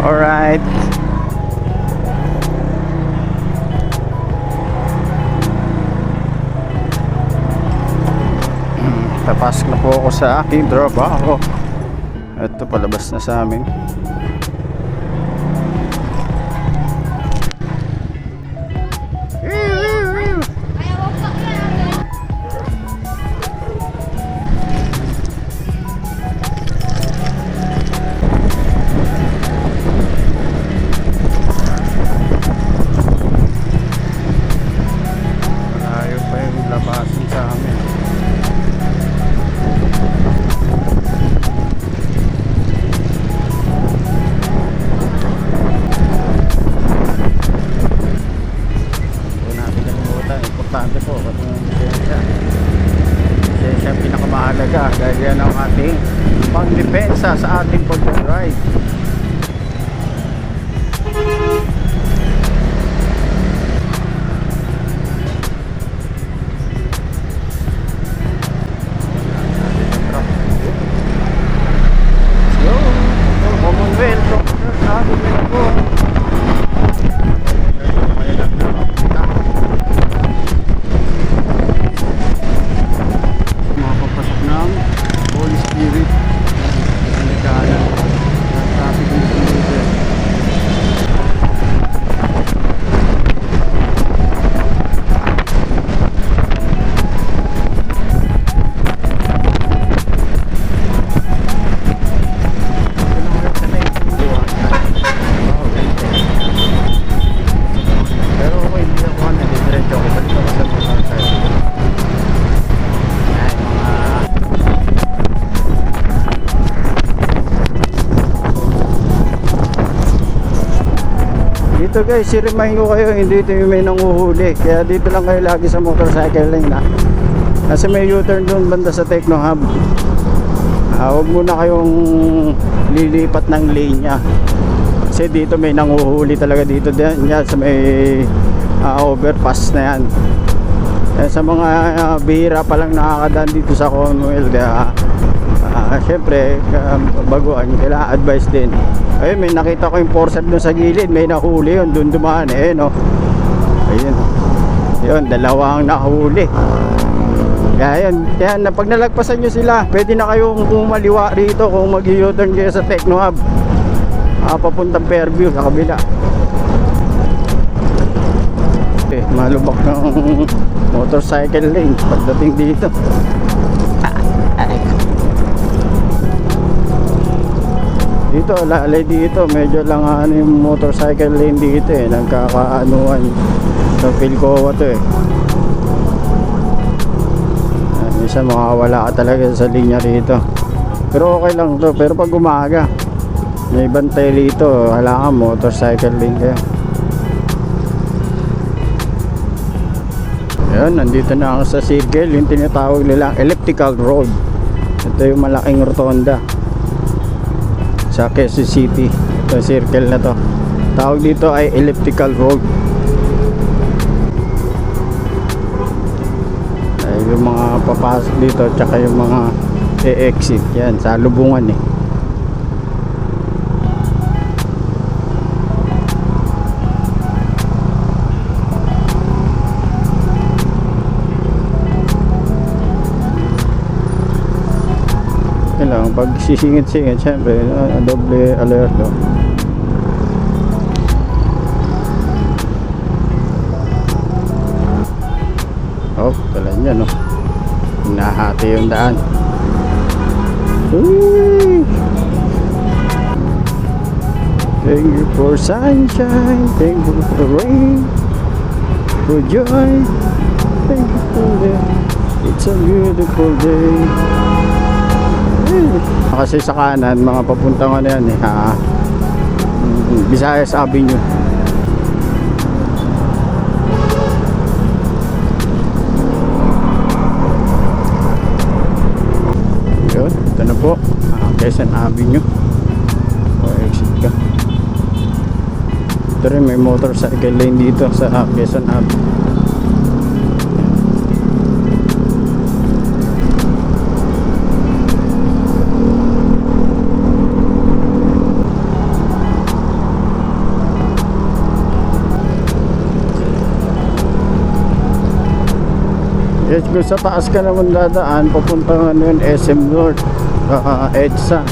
Alright. Tapasok na po ako sa aking trabaho. Ito, palabas na sa amin. Malayo pa yung labasan sa amin. Importante po kasi yung lisensya pinakamahalaga dahil yan ang ating pangdepensa sa ating pag-drive. Yo, Commonwealth, sabi nila po. Dito guys, i-remind ko kayo, hindi dito yung may nanguhuli. Kaya dito lang kayo lagi sa motorcycle lane kasi may U-turn doon banda sa Techno Hub. Huwag muna kayong lilipat ng lane nya. Kasi dito may nanguhuli talaga dito din, yan, sa may overpass na yan. Sa mga bihira pa lang nakakadaan dito sa Commonwealth, syempre baguhan, kailangan advice din. Ayun, may nakita ko yung Porsche doon sa gilid, may nahuli yun, doon dumaan no. Ayun, yun, dalawang nahuli. Kaya yun, pag nalagpasan nyo sila, pwede na kayong umaliwa rito kung mag-u-turn kayo sa Techno Hub, papuntang Fairview sa kabila. Malubak ng motorcycle lane pagdating dito. Dito, lalay dito, medyo lang yung motorcycle lane dito nagkakaanuan sa Philcoa to minsan makawala ka talaga sa linya rito, pero okay lang to. Pero pag umaga may bantay rito, kailangan motorcycle lane kayo. Ayan, nandito na ako sa circle, yung tinatawag nilang elliptical road. Ito yung malaking rotonda sa Quezon City. Ito circle na to, tawag dito ay elliptical road. Ay, yung mga papasok dito tsaka yung mga e-exit yan sa lubungan lang. Pag sisingit-singit, syempre doble alert pala niya nahati yung daan. Thank you for sunshine, thank you for rain, for joy, thank you for the, it's a beautiful day. Kasi sa kanan, mga papuntang yan Visayas Avenue. Yun, ito na po Quezon Avenue. Exit ka. Ito rin may motorcycle lane dito sa Quezon Avenue. Kung sa taas ka naman dadaan, papunta nga yun SM North, EDSA.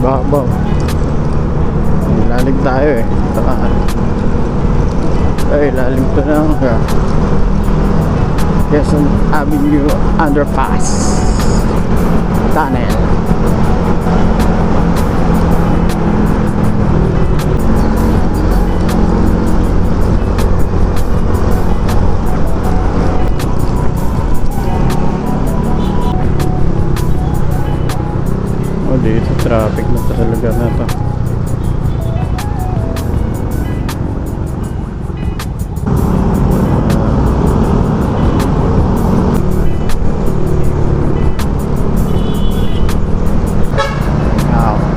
Babaw. Lalim tayo eh. Ay, lalim to na. Quezon Avenue Underpass Tunnel. Dito traffic na talaga na to.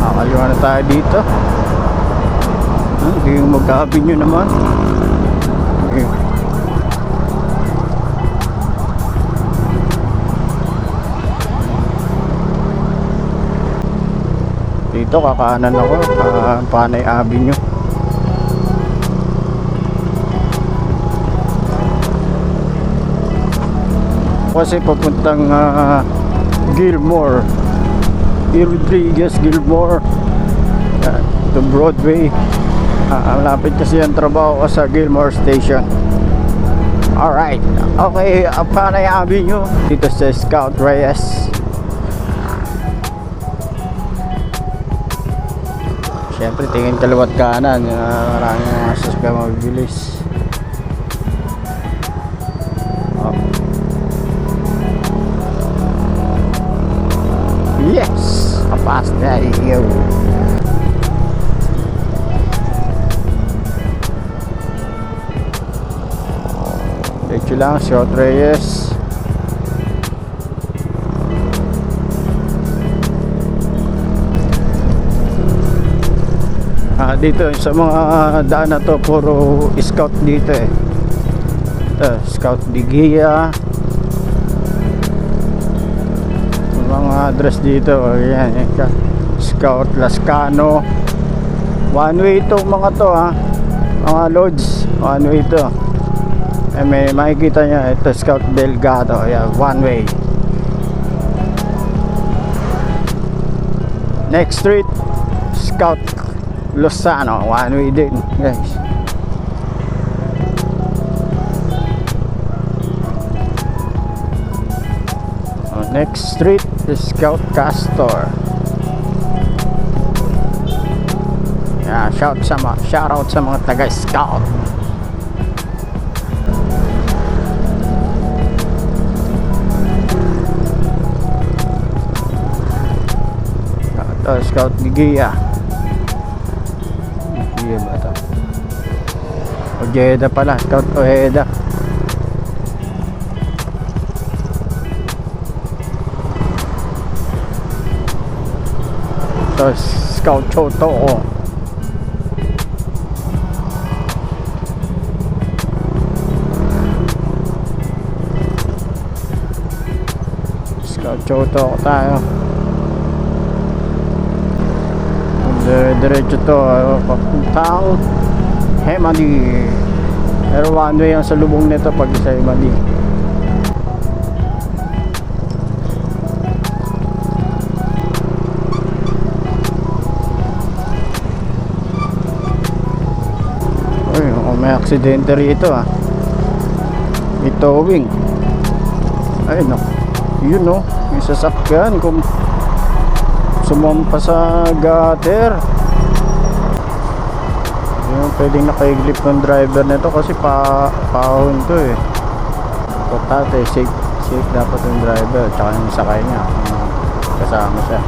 Nakakaliwa na tayo dito. Hindi yung magka-avenue naman. Okay. Dito kakanan ako, Panay Avenue. Kasi papuntang Gilmore, Rodriguez Gilmore, to Broadway. Malapit kasi ang trabaho ko sa Gilmore Station. Alright, okay, Panay Avenue dito sa Scout Reyes. Siyempre tingin kaliwat kanan, maraming mga sasakyan mabibilis. Yes! Kapas na iyo. Diretso lang, Scout Reyes. Dito sa mga daan na to puro scout dito eh. Scout Bigia, mga address dito. Ayan, Scout Lascano. One way to mga to mga lodge, one way to. May makikita nyo ito, Scout Delgado. Ayan, one way. Next street, Scout Lozano, one way din guys. Next street is Scout Castor. Yeah, shout out sa mga taga Scout. Scout Bigia. Iya ba ito? Ojeda pala, Scout Ojeda. Ito, Scout Choto. Scout Choto tayo. Diretso to papuntang Hemadi, pero one way ang salubong nito pag sa Hemadi. Uy, may aksidente rito may towing. Ay no, yun no, may sasakyan kung sumampa sa gutter. Yung pwedeng nakaiglip ng driver nito kasi pahon to eh. Importante, safe dapat yung driver tsaka yung sakay niya, kasama siya.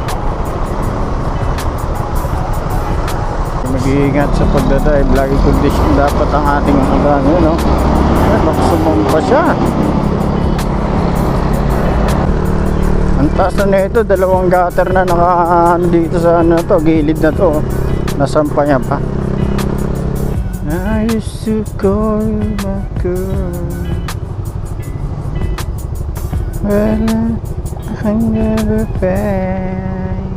Mag-iingat sa pagdadrive, lagi condition dapat ang ating hanggang yun no. Sumampa siya. Ang taas na nito, dalawang gutter na dito sa to, gilid na to. Nasampa niya pa. I used to call you my girl. Well, I never found.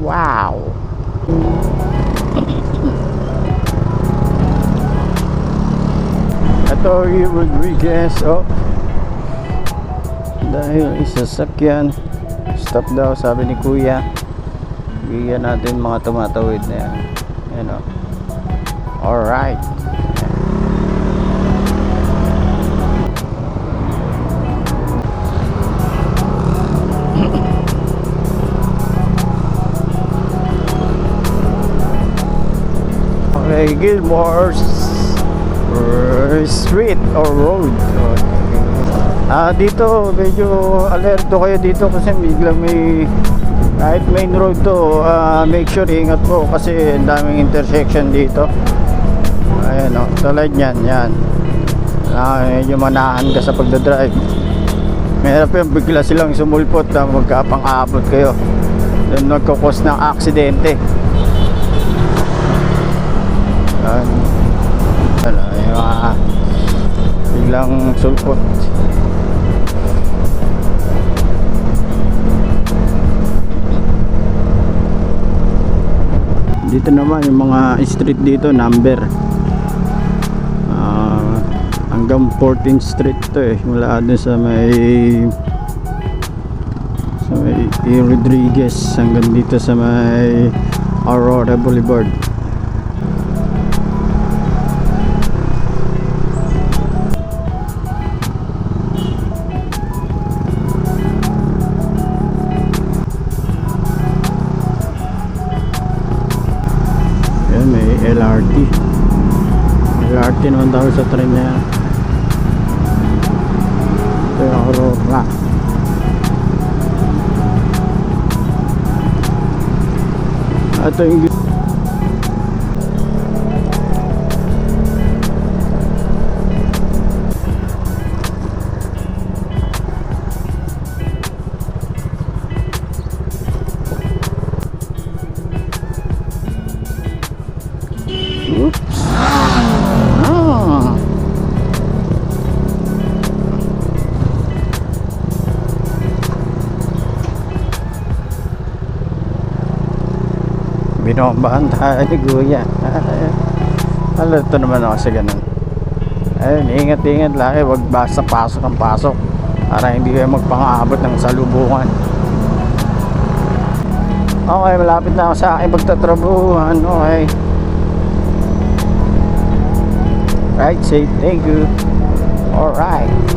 Wow. Ito yung Rodriguez. dahil isasakyan. Stop daw, sabi ni kuya. Bigyan natin mga tumatawid na yan. Yan o. Alright. Okay, Gilmore Street or Road. Dito medyo alerto kayo dito kasi biglang may, kahit main road to, make sure ingat po kasi ang daming intersection dito. Ayan o, tulad yan, yan. Medyo manahan ka sa pagdadrive. Mahirap yun, bigla silang sumulpot na magkapang-abot kayo, then nagkukos ng aksidente. Yung mga biglang sulpot. Dito naman yung mga street dito, number hanggang 14th Street to eh, mula doon sa may E. Rodriguez hanggang dito sa may Aurora Boulevard. May LRT naman daw sa train na yan. Ito yung Aurora. Ito yung binombahan tayo ni Kuya. Alerto naman ako sa ganun. Ayun, ingat-ingat lagi, wag basta pasok ang pasok para hindi kayo magpang-aabot ng salubungan. Okay, malapit na ako sa aking pagtatrabuhan. Okay, right, safe, thank you. Alright.